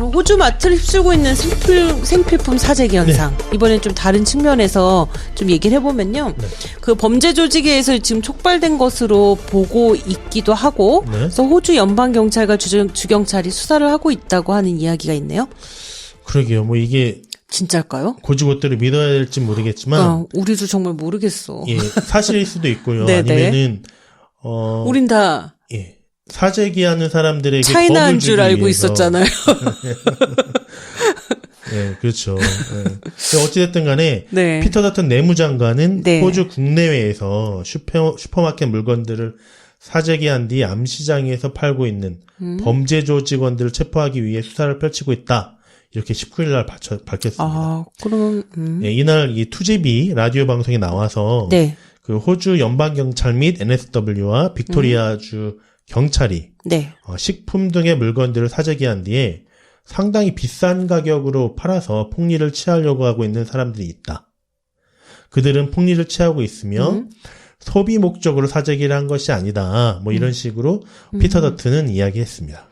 그럼 호주 마트를 휩쓸고 있는 생필품 사재기 현상. 네. 이번엔 좀 다른 측면에서 좀 얘기를 해보면요. 네. 그 범죄 조직에 의해서 지금 촉발된 것으로 보고 있기도 하고, 네. 그래서 호주 연방경찰과 주경찰이 수사를 하고 있다고 하는 이야기가 있네요. 그러게요. 뭐 이게 진짜일까요? 고지고대로 믿어야 될지 모르겠지만, 우리도 정말 모르겠어. 예, 사실일 수도 있고요. 아니면은 우린 다 예. 사재기하는 사람들에게 차이나인 줄 알고 있었잖아요. 네, 그렇죠. 네. 어찌됐든 간에 네. 피터 더튼 내무장관은 네. 호주 국내외에서 슈퍼마켓 물건들을 사재기한 뒤 암시장에서 팔고 있는 범죄 조직원들을 체포하기 위해 수사를 펼치고 있다. 이렇게 19일 날 밝혔습니다. 아, 그러면 네, 이날 이 투지비 라디오 방송에 나와서 네. 그 호주 연방경찰 및 NSW와 빅토리아주 경찰이 네. 식품 등의 물건들을 사재기한 뒤에 상당히 비싼 가격으로 팔아서 폭리를 취하려고 하고 있는 사람들이 있다. 그들은 폭리를 취하고 있으며 소비 목적으로 사재기를 한 것이 아니다. 뭐 이런 식으로 피터 더튼은 이야기했습니다.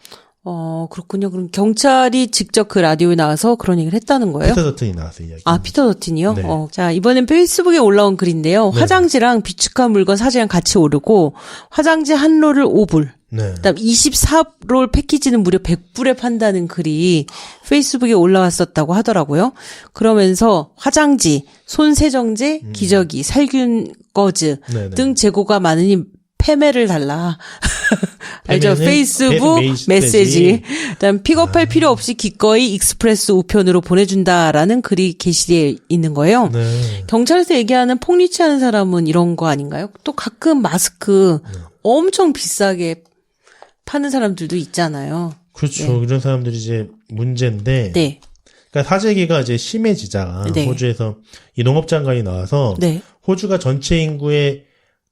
그렇군요. 그럼 경찰이 직접 그 라디오에 나와서 그런 얘기를 했다는 거예요? 피터 더튼이 나와서 이야기. 아, 피터 더튼이요? 네. 자, 이번엔 페이스북에 올라온 글인데요. 네. 화장지랑 비축한 물건 사진이랑 같이 오르고 화장지 한 롤을 5불. 네. 그다음 24롤 패키지는 무려 100불에 판다는 글이 페이스북에 올라왔었다고 하더라고요. 그러면서 화장지, 손세정제, 기저귀, 살균 거즈 등 재고가 많으니 패매를 달라. 알죠? 페이스북 메시지. 그다음 픽업할 필요 없이 기꺼이 익스프레스 우편으로 보내준다라는 글이 게시되어 있는 거예요. 네. 경찰에서 얘기하는 폭리취하는 사람은 이런 거 아닌가요? 또 가끔 마스크 엄청 비싸게 파는 사람들도 있잖아요. 그렇죠. 네. 이런 사람들이 이제 문제인데. 네. 그러니까 사재기가 이제 심해지자 네. 호주에서 이 농업장관이 나와서 네. 호주가 전체 인구의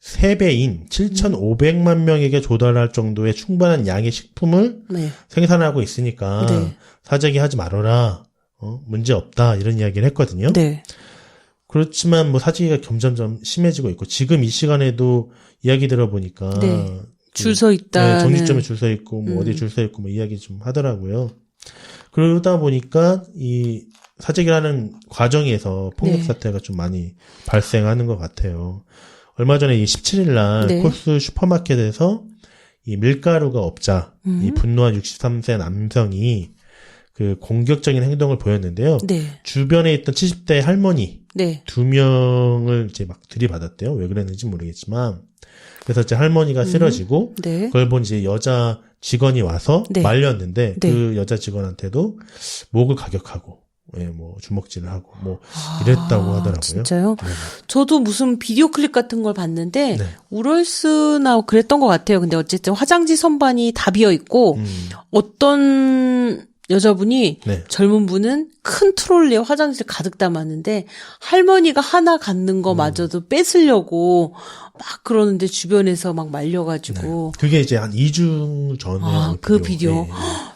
3배인 7,500만 명에게 조달할 정도의 충분한 양의 식품을 네. 생산하고 있으니까 네. 사재기 하지 말아라. 문제 없다. 이런 이야기를 했거든요. 네. 그렇지만 뭐 사재기가 점점점 심해지고 있고 지금 이 시간에도 이야기 들어보니까 네. 줄 서 있다. 네, 정육점에 줄 서 있고 뭐 어디 줄 서 있고 뭐 이야기 좀 하더라고요. 그러다 보니까 이 사재기라는 과정에서 폭력 사태가 좀 많이 발생하는 것 같아요. 얼마 전에 이 17일 날 코스 슈퍼마켓에서 이 밀가루가 없자 이 분노한 63세 남성이 그 공격적인 행동을 보였는데요. 네. 주변에 있던 70대 할머니 네. 2명을 이제 막 들이받았대요. 왜 그랬는지 모르겠지만. 그래서 이제 할머니가 쓰러지고 네. 그걸 본 이제 여자 직원이 와서 말렸는데 그 여자 직원한테도 목을 가격하고 뭐 주먹질을 하고 뭐 이랬다고 하더라고요. 진짜요? 네. 저도 무슨 비디오 클립 같은 걸 봤는데 우럴스나 그랬던 것 같아요. 근데 어쨌든 화장지 선반이 다 비어 있고 어떤 여자분이 젊은 분은 큰 트롤리에 화장지를 가득 담았는데 할머니가 하나 갖는 거마저도 뺏으려고 막 그러는데 주변에서 막 말려가지고 그게 이제 한 2주 전에 그 비디오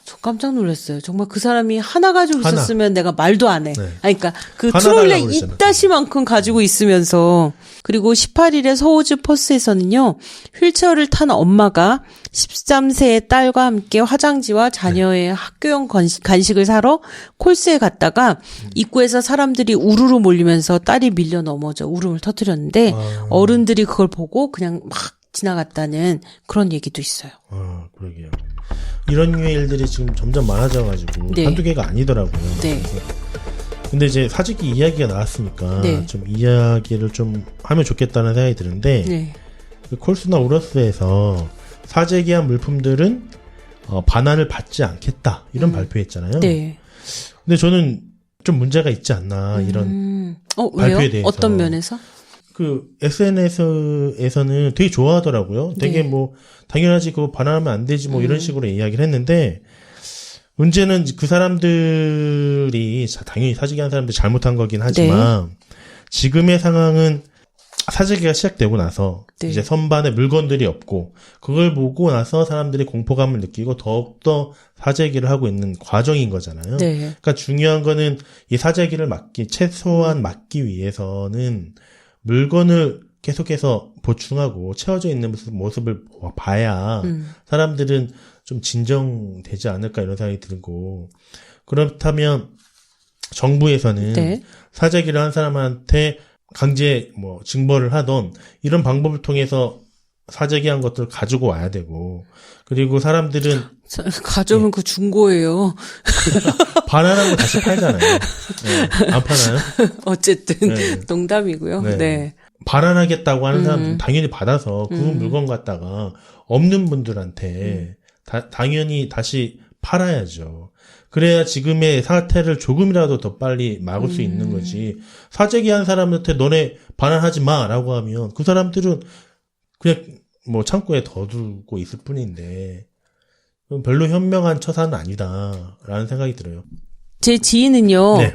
저 깜짝 놀랐어요. 정말 그 사람이 하나 가지고 있었으면 내가 말도 안 해. 아니, 그러니까 그 트롤리에 이따시만큼 가지고 있으면서 그리고 18일에 서호주 퍼스에서는요 휠체어를 탄 엄마가 13세의 딸과 함께 화장지와 자녀의 학교용 간식을 사러 콜스에 갔다가 입구에서 사람들이 우르르 몰리면서 딸이 밀려 넘어져 울음을 터뜨렸는데 어른들이 그걸 보고 그냥 막 지나갔다는 그런 얘기도 있어요. 그러게요. 이런 류의 일들이 지금 점점 많아져가지고 한두 개가 아니더라고요. 네. 근데 이제 사재기 이야기가 나왔으니까 좀 이야기를 좀 하면 좋겠다는 생각이 드는데 그 콜스나 우러스에서 사재기한 물품들은 반환을 받지 않겠다 이런 발표했잖아요. 네. 근데 저는 좀 문제가 있지 않나 이런 발표에 왜요? 대해서. 어떤 면에서? 그 SNS에서는 되게 좋아하더라고요. 되게 뭐 당연하지 그거 반환하면 안 되지 뭐 이런 식으로 이야기를 했는데 문제는 그 사람들이 당연히 사재기한 사람들이 잘못한 거긴 하지만 지금의 상황은 사재기가 시작되고 나서 이제 선반에 물건들이 없고 그걸 보고 나서 사람들이 공포감을 느끼고 더욱더 사재기를 하고 있는 과정인 거잖아요. 그러니까 중요한 거는 이 사재기를 최소한 막기 위해서는 물건을 계속해서 보충하고 채워져 있는 모습을 봐야 사람들은 좀 진정되지 않을까 이런 생각이 들고, 그렇다면 정부에서는 네. 사재기를 한 사람한테 강제 뭐 징벌을 하던 이런 방법을 통해서 사재기한 것들을 가지고 와야 되고, 그리고 사람들은 가져오면 그 중고예요. 반환하고 다시 팔잖아요. 네, 안 파나요? 어쨌든 네. 농담이고요. 네. 네. 반환하겠다고 하는 사람들은 당연히 받아서 그 물건 갖다가 없는 분들한테 당연히 다시 팔아야죠. 그래야 지금의 사태를 조금이라도 더 빨리 막을 수 있는 거지. 사재기 한 사람한테 너네 반환하지 마라고 하면 그 사람들은 그냥 뭐 창고에 더 두고 있을 뿐인데 별로 현명한 처사는 아니다라는 생각이 들어요. 제 지인은요, 네.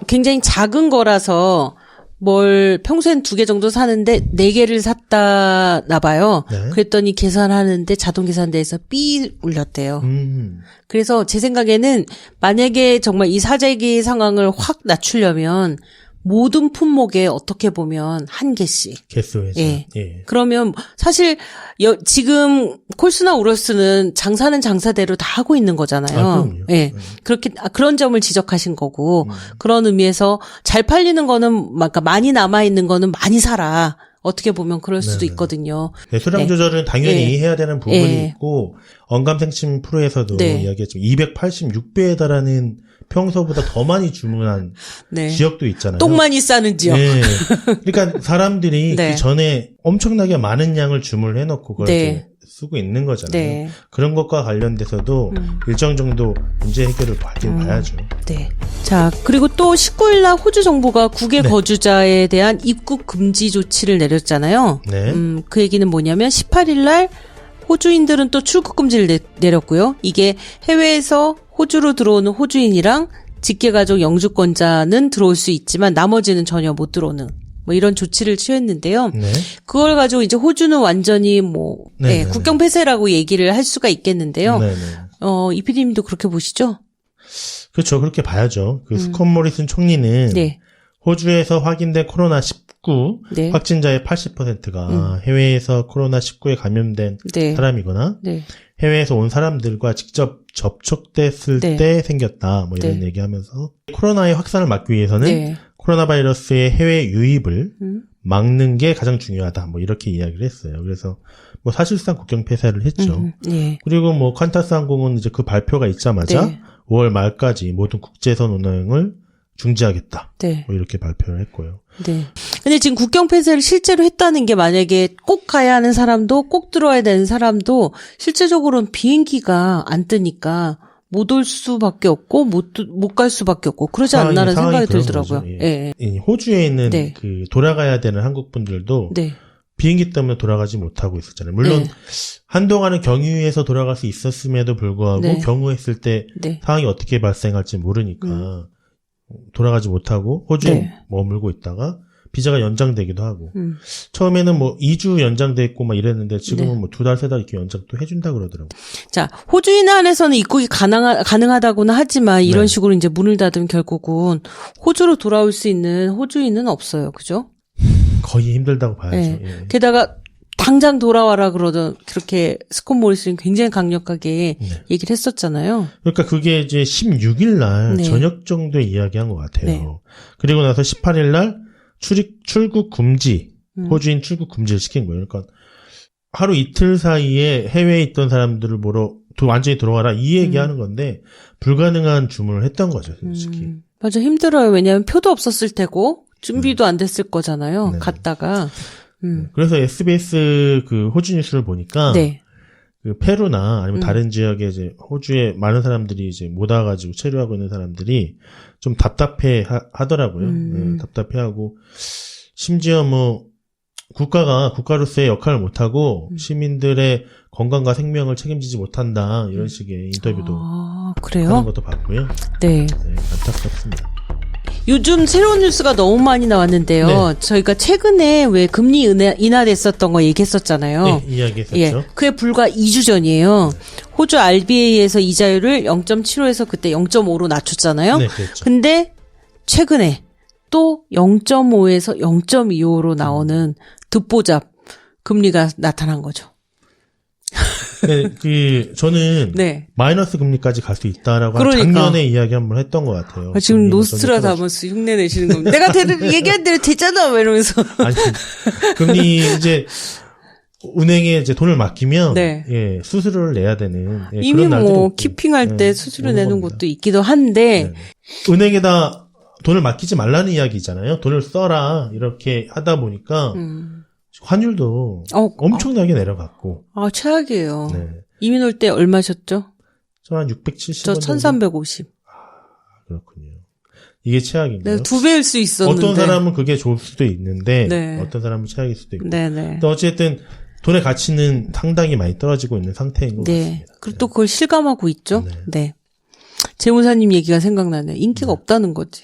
굉장히 작은 거라서 뭘 평소엔 2개 정도 사는데 4개를 샀다나 봐요. 네. 그랬더니 계산하는데 자동 계산대에서 삐 울렸대요. 그래서 제 생각에는 만약에 정말 이 사재기 상황을 확 낮추려면 모든 품목에 어떻게 보면 1개씩. 개수에서. 예. 예. 그러면 사실 지금 콜스나 우러스는 장사는 장사대로 다 하고 있는 거잖아요. 아, 그럼요. 예. 그렇게 그런 점을 지적하신 거고 그런 의미에서 잘 팔리는 거는 그러니까 많이 남아 있는 거는 많이 사라. 어떻게 보면 그럴 수도 네네. 있거든요. 네, 수량 네. 조절은 당연히 예. 해야 되는 부분이 예. 있고, 언감생심 프로에서도 네. 이야기했지만 286배에 달하는 평소보다 더 많이 주문한 네. 지역도 있잖아요. 똥 많이 싸는 지역. 네. 그러니까 사람들이 네. 그 전에 엄청나게 많은 양을 주문을 해놓고 그걸 네. 이제 쓰고 있는 거잖아요. 네. 그런 것과 관련돼서도 일정 정도 문제 해결을 받긴 봐야죠. 네. 자, 그리고 또 19일 날 호주 정부가 국외 네. 거주자에 대한 입국 금지 조치를 내렸잖아요. 네. 그 얘기는 뭐냐면 18일 날 호주인들은 또 출국 금지를 내렸고요. 이게 해외에서 호주로 들어오는 호주인이랑 직계가족 영주권자는 들어올 수 있지만 나머지는 전혀 못 들어오는 뭐 이런 조치를 취했는데요. 네. 그걸 가지고 이제 호주는 완전히 뭐 네, 네, 국경 폐쇄라고 얘기를 할 수가 있겠는데요. 네네. 이 PD님도 그렇게 보시죠? 그렇죠. 그렇게 봐야죠. 그 스콧 모리슨 총리는 네. 호주에서 확인된 코로나19 네. 확진자의 80%가 해외에서 코로나19에 감염된 네. 사람이거나 네. 해외에서 온 사람들과 직접 접촉됐을 네. 때 생겼다. 뭐 이런 네. 얘기하면서 코로나의 확산을 막기 위해서는 네. 코로나 바이러스의 해외 유입을 막는 게 가장 중요하다. 뭐 이렇게 이야기를 했어요. 그래서 뭐 사실상 국경 폐쇄를 했죠. 네. 그리고 뭐 칸타스 항공은 이제 그 발표가 있자마자 네. 5월 말까지 모든 국제선 운항을 중지하겠다. 네. 뭐 이렇게 발표를 했고요. 네. 근데 지금 국경 폐쇄를 실제로 했다는 게 만약에 꼭 가야 하는 사람도 꼭 들어와야 되는 사람도 실제적으로는 비행기가 안 뜨니까 못 올 수밖에 없고 못 갈 수밖에 없고 그러지 않나라는 생각이 그런 들더라고요. 거죠. 예. 이 호주에 있는 네. 그 돌아가야 되는 한국 분들도 네. 비행기 때문에 돌아가지 못하고 있었잖아요. 물론 네. 한동안은 경유해서 돌아갈 수 있었음에도 불구하고 네. 경유했을 때 네. 상황이 어떻게 발생할지 모르니까 돌아가지 못하고 호주에 네. 머물고 있다가 비자가 연장되기도 하고 처음에는 뭐 2주 연장돼 있고 막 이랬는데 지금은 네. 뭐 2달 3달 이렇게 연장 또 해준다 그러더라고. 자, 호주인 안에서는 입국이 가능하다고는 하지만 이런 네. 식으로 이제 문을 닫으면 결국은 호주로 돌아올 수 있는 호주인은 없어요. 그죠? 거의 힘들다고 봐야죠. 네. 예. 게다가 당장 돌아와라 그러던 그렇게 스콧 모리슨이 굉장히 강력하게 네. 얘기를 했었잖아요. 그러니까 그게 이제 16일 날 네. 저녁 정도에 이야기한 것 같아요. 네. 그리고 나서 18일 날 출국 금지, 호주인 출국 금지를 시킨 거예요. 그러니까 하루 이틀 사이에 해외에 있던 사람들을 보러 완전히 들어와라 이 얘기하는 건데 불가능한 주문을 했던 거죠, 솔직히. 맞아, 힘들어요. 왜냐하면 표도 없었을 테고 준비도 안 됐을 거잖아요. 네. 갔다가. 그래서 SBS 그 호주 뉴스를 보니까 네. 그 페루나 아니면 다른 지역에 이제 호주에 많은 사람들이 이제 못 와가지고 체류하고 있는 사람들이 좀 답답해 하더라고요. 네, 답답해하고 심지어 뭐 국가로서의 역할을 못하고 시민들의 건강과 생명을 책임지지 못한다 이런 식의 인터뷰도 그래요? 하는 것도 봤고요. 네. 네, 안타깝습니다. 요즘 새로운 뉴스가 너무 많이 나왔는데요. 네. 저희가 최근에 왜 금리 인하됐었던 거 얘기했었잖아요. 네, 이야기했었죠. 예, 그게 불과 2주 전이에요. 호주 RBA에서 이자율을 0.75에서 그때 0.5로 낮췄잖아요. 네, 그렇죠. 근데 최근에 또 0.5에서 0.25로 나오는 듣보잡 금리가 나타난 거죠. 네, 저는 네. 마이너스 금리까지 갈 수 있다라고 작년에 이야기 한번 했던 것 같아요. 지금 노스트라다머스 흉내 내시는 겁니다. 내가 얘기한 대로 됐잖아, 막 이러면서. 아니, 금리 이제 은행에 이제 돈을 맡기면 네. 예, 수수료를 내야 되는 예, 이미 그런 날들이 뭐 없고. 키핑할 때 예, 수수료 내는 겁니다. 곳도 있기도 한데 네. 은행에다 돈을 맡기지 말라는 이야기잖아요. 돈을 써라 이렇게 하다 보니까 환율도 엄청나게 내려갔고. 아, 최악이에요. 네. 이민 올 때 얼마셨죠? 저 한 670원. 저 1350. 그렇군요. 이게 최악인가요? 네, 2배일 수 있었는데. 어떤 사람은 그게 좋을 수도 있는데 네. 어떤 사람은 최악일 수도 있고. 네네. 근데 어쨌든 돈의 가치는 상당히 많이 떨어지고 있는 상태인 것 네. 같습니다. 그리고 또 그걸 실감하고 있죠. 네. 네. 재무사님 얘기가 생각나네. 인기가 없다는 거지.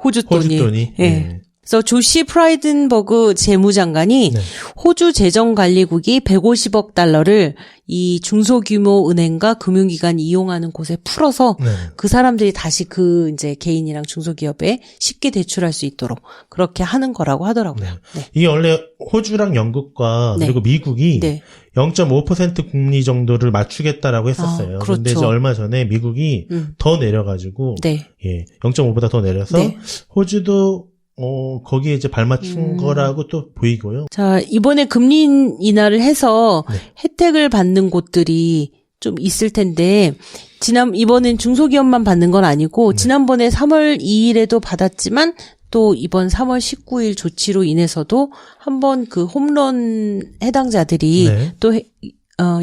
호주 돈이. 호주 돈이. 네. 그래서 조시 프라이든버그 재무장관이 네. 호주 재정관리국이 150억 달러를 이 중소규모 은행과 금융기관이 이용하는 곳에 풀어서 네. 그 사람들이 다시 그 이제 개인이랑 중소기업에 쉽게 대출할 수 있도록 그렇게 하는 거라고 하더라고요. 네. 이게 원래 호주랑 영국과 네. 그리고 미국이 네. 0.5% 금리 정도를 맞추겠다라고 했었어요. 그렇죠. 그런데 이제 얼마 전에 미국이 더 내려가지고 네. 예, 0.5보다 더 내려서 네. 호주도 거기에 이제 발맞춘 거라고 또 보이고요. 자, 이번에 금리 인하를 해서 네. 혜택을 받는 곳들이 좀 있을 텐데, 이번엔 중소기업만 받는 건 아니고, 네. 지난번에 3월 2일에도 받았지만, 또 이번 3월 19일 조치로 인해서도 한번 그 홈런 해당자들이 네. 또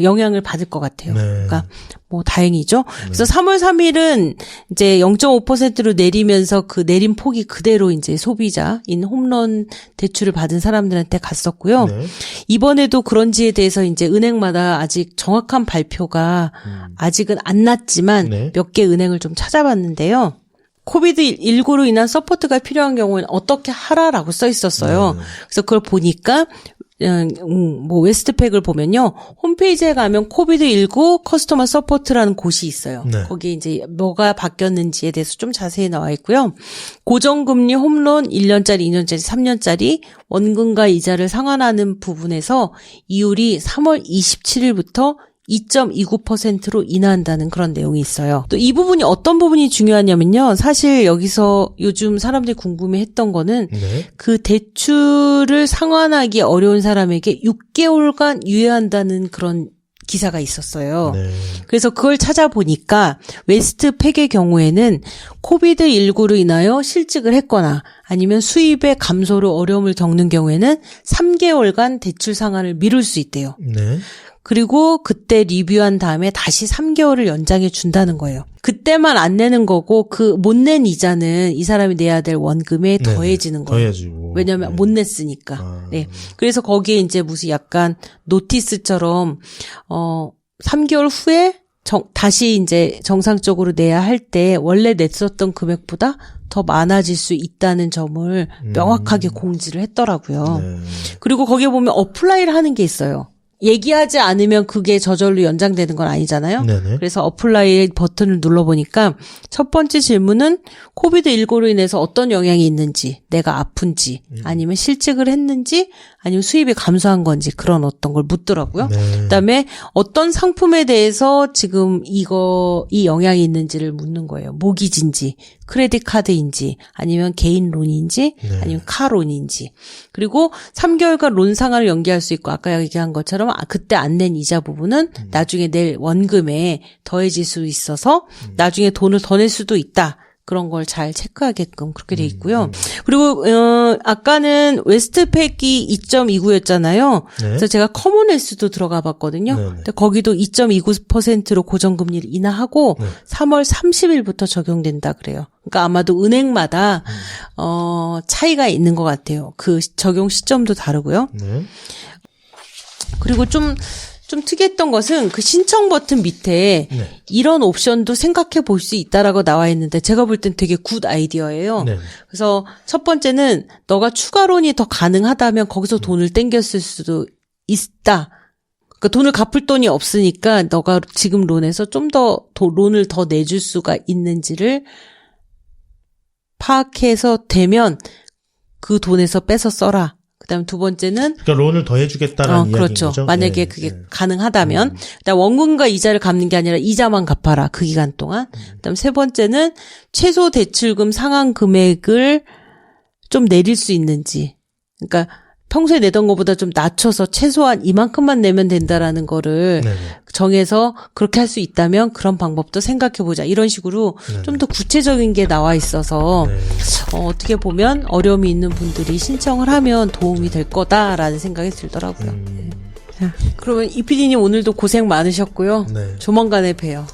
영향을 받을 것 같아요. 네. 그러니까 뭐 다행이죠. 그래서 3월 3일은 이제 0.5%로 내리면서 그 내린 폭이 그대로 이제 소비자인 홈런 대출을 받은 사람들한테 갔었고요. 네. 이번에도 그런지에 대해서 이제 은행마다 아직 정확한 발표가 아직은 안 났지만 네. 몇 개 은행을 좀 찾아봤는데요. 코비드19로 인한 서포트가 필요한 경우에는 어떻게 하라라고 써 있었어요. 그래서 그걸 보니까 뭐 웨스트팩을 보면요. 홈페이지에 가면 코비드19 커스터머 서포트라는 곳이 있어요. 네. 거기에 이제 뭐가 바뀌었는지에 대해서 좀 자세히 나와 있고요. 고정금리 홈런 1년짜리, 2년짜리, 3년짜리 원금과 이자를 상환하는 부분에서 이율이 3월 27일부터 2.29%로 인하한다는 그런 내용이 있어요. 또 이 부분이 어떤 부분이 중요하냐면요. 사실 여기서 요즘 사람들이 궁금해했던 거는 네. 그 대출을 상환하기 어려운 사람에게 6개월간 유예한다는 그런 기사가 있었어요. 네. 그래서 그걸 찾아보니까 웨스트팩의 경우에는 코비드19로 인하여 실직을 했거나 아니면 수입의 감소로 어려움을 겪는 경우에는 3개월간 대출 상환을 미룰 수 있대요. 네. 그리고 그때 리뷰한 다음에 다시 3개월을 연장해 준다는 거예요. 그때만 안 내는 거고 그 못 낸 이자는 이 사람이 내야 될 원금에 더해지는 거예요. 더해지고. 왜냐하면 네. 못 냈으니까. 네. 그래서 거기에 이제 무슨 약간 노티스처럼 3개월 후에 다시 이제 정상적으로 내야 할 때 원래 냈었던 금액보다 더 많아질 수 있다는 점을 명확하게 공지를 했더라고요. 네. 그리고 거기에 보면 어플라이를 하는 게 있어요. 얘기하지 않으면 그게 저절로 연장되는 건 아니잖아요. 네네. 그래서 어플라이 버튼을 눌러보니까 첫 번째 질문은 코비드19로 인해서 어떤 영향이 있는지, 내가 아픈지, 아니면 실직을 했는지, 아니면 수입이 감소한 건지 그런 어떤 걸 묻더라고요. 네. 그다음에 어떤 상품에 대해서 지금 이 영향이 있는지를 묻는 거예요. 모기지인지, 크레딧 카드인지, 아니면 개인 론인지, 네. 아니면 카론인지. 그리고 3개월간 론 상환을 연기할 수 있고 아까 얘기한 것처럼 그때 안 낸 이자 부분은 나중에 낼 원금에 더해질 수 있어서 나중에 돈을 더 낼 수도 있다. 그런 걸 잘 체크하게끔 그렇게 돼 있고요. 그리고 아까는 웨스트팩이 2.29였잖아요. 네. 그래서 제가 커먼웰스도 들어가 봤거든요. 네네. 근데 거기도 2.29%로 고정금리를 인하하고 네. 3월 30일부터 적용된다 그래요. 그러니까 아마도 은행마다 차이가 있는 것 같아요. 그 적용 시점도 다르고요. 네. 그리고 좀 특이했던 것은 그 신청 버튼 밑에 네. 이런 옵션도 생각해 볼 수 있다라고 나와 있는데 제가 볼 땐 되게 굿 아이디어예요. 네. 그래서 첫 번째는 너가 추가론이 더 가능하다면 거기서 돈을 땡겼을 수도 있다. 그러니까 돈을 갚을 돈이 없으니까 너가 지금 론에서 좀 더 론을 더 내줄 수가 있는지를 파악해서 되면 그 돈에서 빼서 써라. 그다음 두 번째는 그러니까 론을 더 해주겠다라는 이야기인 그렇죠. 거죠. 만약에 그게 가능하다면, 그다음 원금과 이자를 갚는 게 아니라 이자만 갚아라 그 기간 동안. 그다음 세 번째는 최소 대출금 상환 금액을 좀 내릴 수 있는지. 그러니까 평소에 내던 것보다 좀 낮춰서 최소한 이만큼만 내면 된다라는 거를 네네. 정해서 그렇게 할 수 있다면 그런 방법도 생각해보자. 이런 식으로 좀 더 구체적인 게 나와 있어서 네. 어떻게 보면 어려움이 있는 분들이 신청을 하면 도움이 될 거다라는 생각이 들더라고요. 자, 그러면 이 PD님 오늘도 고생 많으셨고요. 네. 조만간에 봬요.